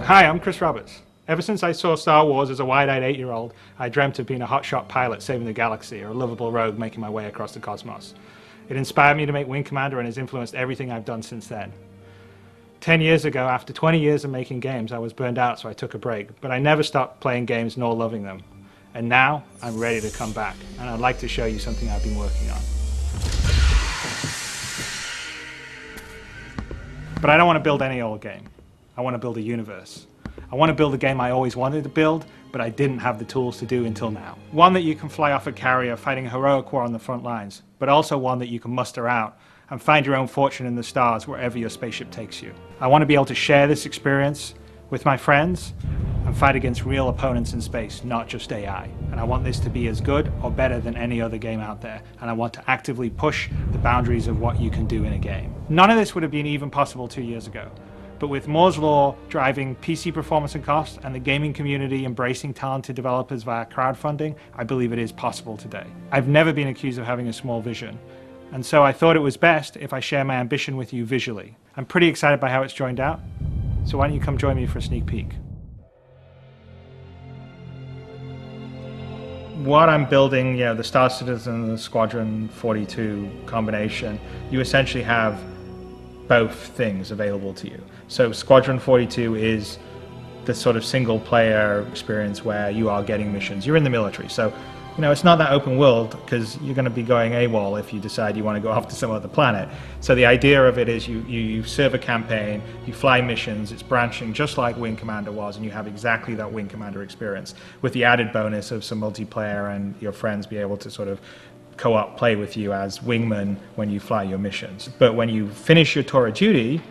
Hi, I'm Chris Roberts. Ever since I saw Star Wars as a wide-eyed 8-year-old, I dreamt of being a hotshot pilot saving the galaxy or a lovable rogue making my way across the cosmos. It inspired me to make Wing Commander and has influenced everything I've done since then. 10 years ago, after 20 years of making games, I was burned out, so I took a break, but I never stopped playing games nor loving them. And now, I'm ready to come back, and I'd like to show you something I've been working on. But I don't want to build any old game. I want to build a universe. I want to build a game I always wanted to build, but I didn't have the tools to do until now. One that you can fly off a carrier fighting a heroic war on the front lines, but also one that you can muster out and find your own fortune in the stars wherever your spaceship takes you. I want to be able to share this experience with my friends and fight against real opponents in space, not just AI. And I want this to be as good or better than any other game out there. And I want to actively push the boundaries of what you can do in a game. None of this would have been even possible 2 years ago. But with Moore's Law driving PC performance and cost and the gaming community embracing talented developers via crowdfunding, I believe it is possible today. I've never been accused of having a small vision. And so I thought it was best if I share my ambition with you visually. I'm pretty excited by how it's joined out. So why don't you come join me for a sneak peek? What I'm building, the Star Citizen and the Squadron 42 combination, you essentially have both things available to you. So Squadron 42 is the sort of single player experience where you are getting missions. You're in the military, so it's not that open world because you're going to be going AWOL if you decide you want to go off to some other planet. So the idea of it is you serve a campaign, you fly missions, it's branching just like Wing Commander was, and you have exactly that Wing Commander experience with the added bonus of some multiplayer and your friends be able to sort of co-op play with you as wingmen when you fly your missions. But when you finish your tour of duty,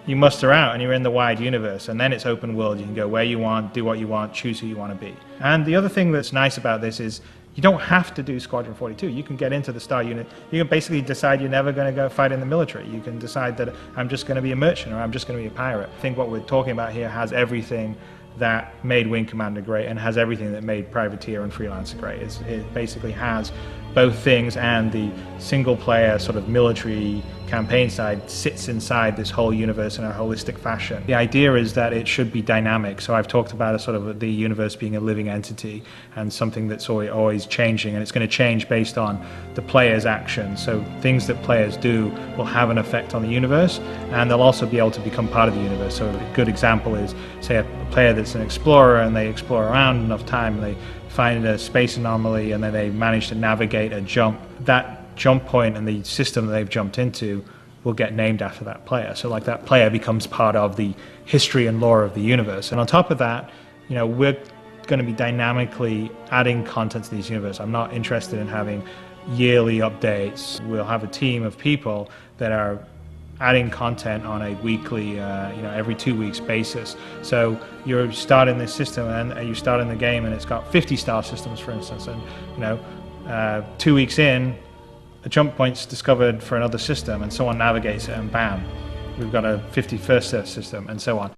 you muster out and you're in the wide universe, and then it's open world. You can go where you want, do what you want, choose who you want to be. And the other thing that's nice about this is you don't have to do Squadron 42. You can get into the Star Unit. You can basically decide you're never going to go fight in the military. You can decide that I'm just going to be a merchant or I'm just going to be a pirate. I think what we're talking about here has everything that made Wing Commander great and has everything that made Privateer and Freelancer great. It basically has both things, and the single player sort of military campaign side sits inside this whole universe in a holistic fashion. The idea is that it should be dynamic. So I've talked about the universe being a living entity and something that's always changing, and it's going to change based on the player's actions. So things that players do will have an effect on the universe, and they'll also be able to become part of the universe. So a good example is, say, a player that's an explorer and they explore around enough time and they find a space anomaly and then they manage to navigate a jump. That jump point and the system that they've jumped into will get named after that player. So like that player becomes part of the history and lore of the universe. And on top of that, we're going to be dynamically adding content to this universe. I'm not interested in having yearly updates. We'll have a team of people that are adding content on a weekly, every 2 weeks basis. So you're starting this system and you start in the game and it's got 50 star systems, for instance, and 2 weeks in, a jump point's discovered for another system and someone navigates it and bam, we've got a 51st system and so on.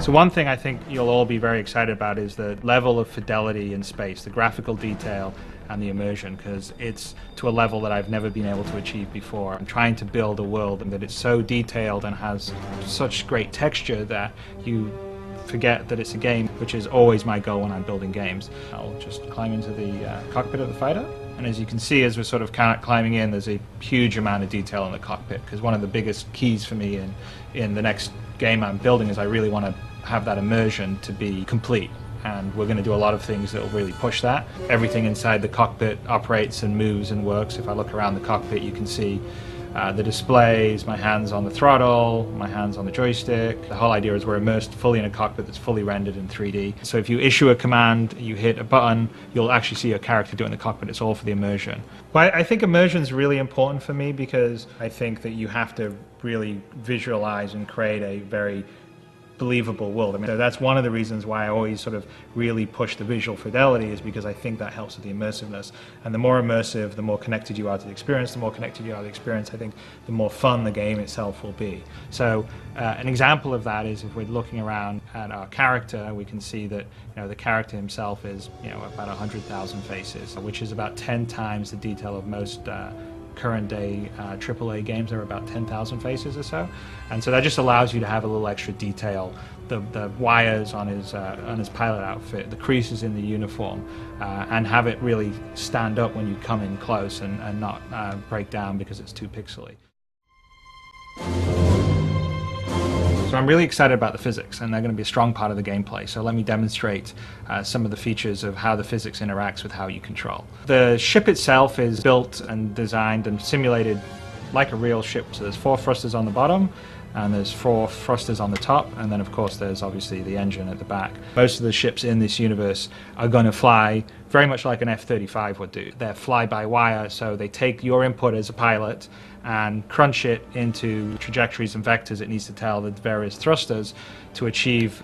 So one thing I think you'll all be very excited about is the level of fidelity in space, the graphical detail and the immersion, because it's to a level that I've never been able to achieve before. I'm trying to build a world that is so detailed and has such great texture that you forget that it's a game, which is always my goal when I'm building games. I'll just climb into the cockpit of the fighter, and as you can see, as we're sort of climbing in, there's a huge amount of detail in the cockpit, because one of the biggest keys for me in the next game I'm building is I really want to have that immersion to be complete. And we're going to do a lot of things that will really push that. Everything inside the cockpit operates and moves and works. If I look around the cockpit, you can see the displays, my hands on the throttle, my hands on the joystick. The whole idea is we're immersed fully in a cockpit that's fully rendered in 3D. So if you issue a command, you hit a button, you'll actually see your character doing the cockpit. It's all for the immersion. But I think immersion is really important for me because I think that you have to really visualize and create a very believable world. So that's one of the reasons why I always sort of really push the visual fidelity, is because I think that helps with the immersiveness. And the more immersive, the more connected you are to the experience. The more connected you are to the experience, I think the more fun the game itself will be. So an example of that is if we're looking around at our character, we can see that the character himself is about 100,000 faces, which is about 10 times the detail of most current day AAA games. There are about 10,000 faces or so, and so that just allows you to have a little extra detail. The wires on his pilot outfit, the creases in the uniform, and have it really stand up when you come in close and not break down because it's too pixely. So I'm really excited about the physics, and they're going to be a strong part of the gameplay. So let me demonstrate some of the features of how the physics interacts with how you control. The ship itself is built and designed and simulated like a real ship. So there's 4 thrusters on the bottom, and there's 4 thrusters on the top, and then of course there's obviously the engine at the back. Most of the ships in this universe are going to fly very much like an F-35 would do. They're fly-by-wire, so they take your input as a pilot and crunch it into trajectories and vectors it needs to tell the various thrusters to achieve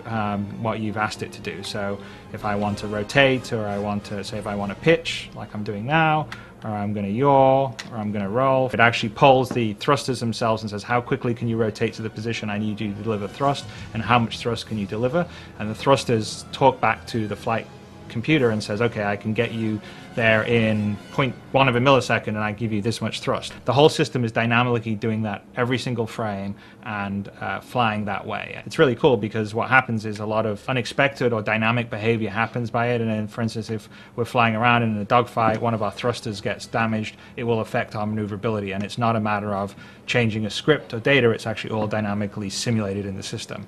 what you've asked it to do. So if I want to rotate, or I want to, say if I want to pitch, like I'm doing now, or I'm going to yaw, or I'm going to roll, it actually pulls the thrusters themselves and says how quickly can you rotate to the position I need you to deliver thrust, and how much thrust can you deliver, and the thrusters talk back to the flight computer and says, okay, I can get you there in 0.1 of a millisecond and I give you this much thrust. The whole system is dynamically doing that every single frame and flying that way. It's really cool because what happens is a lot of unexpected or dynamic behavior happens by it, and then for instance if we're flying around in a dogfight, one of our thrusters gets damaged, it will affect our maneuverability, and it's not a matter of changing a script or data, it's actually all dynamically simulated in the system.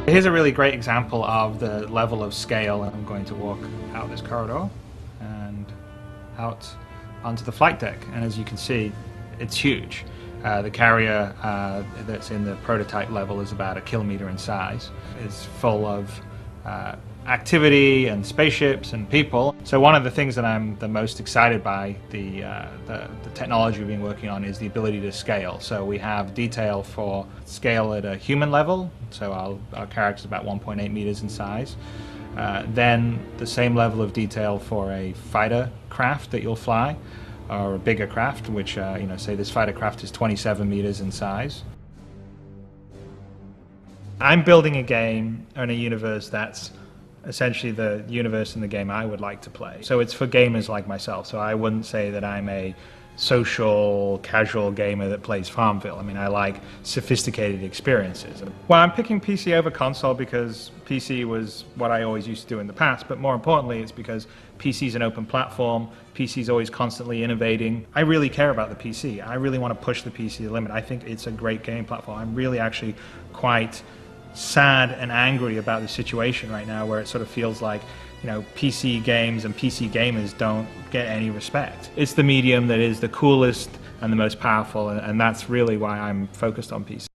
Here's a really great example of the level of scale. I'm going to walk out this corridor and out onto the flight deck, and as you can see, it's huge. The carrier that's in the prototype level is about 1 kilometer in size. It's full of activity and spaceships and people. So one of the things that I'm the most excited by the technology we've been working on is the ability to scale. So we have detail for scale at a human level, so our character's about 1.8 meters in size. Then the same level of detail for a fighter craft that you'll fly, or a bigger craft, which say this fighter craft is 27 meters in size. I'm building a game and a universe that's essentially the universe in the game I would like to play. So it's for gamers like myself. So I wouldn't say that I'm a social, casual gamer that plays Farmville. I mean, I like sophisticated experiences. Well, I'm picking PC over console because PC was what I always used to do in the past, but more importantly, it's because PC is an open platform. PC is always constantly innovating. I really care about the PC. I really want to push the PC to the limit. I think it's a great game platform. I'm really actually quite sad and angry about the situation right now, where it sort of feels like, PC games and PC gamers don't get any respect. It's the medium that is the coolest and the most powerful, and that's really why I'm focused on PC.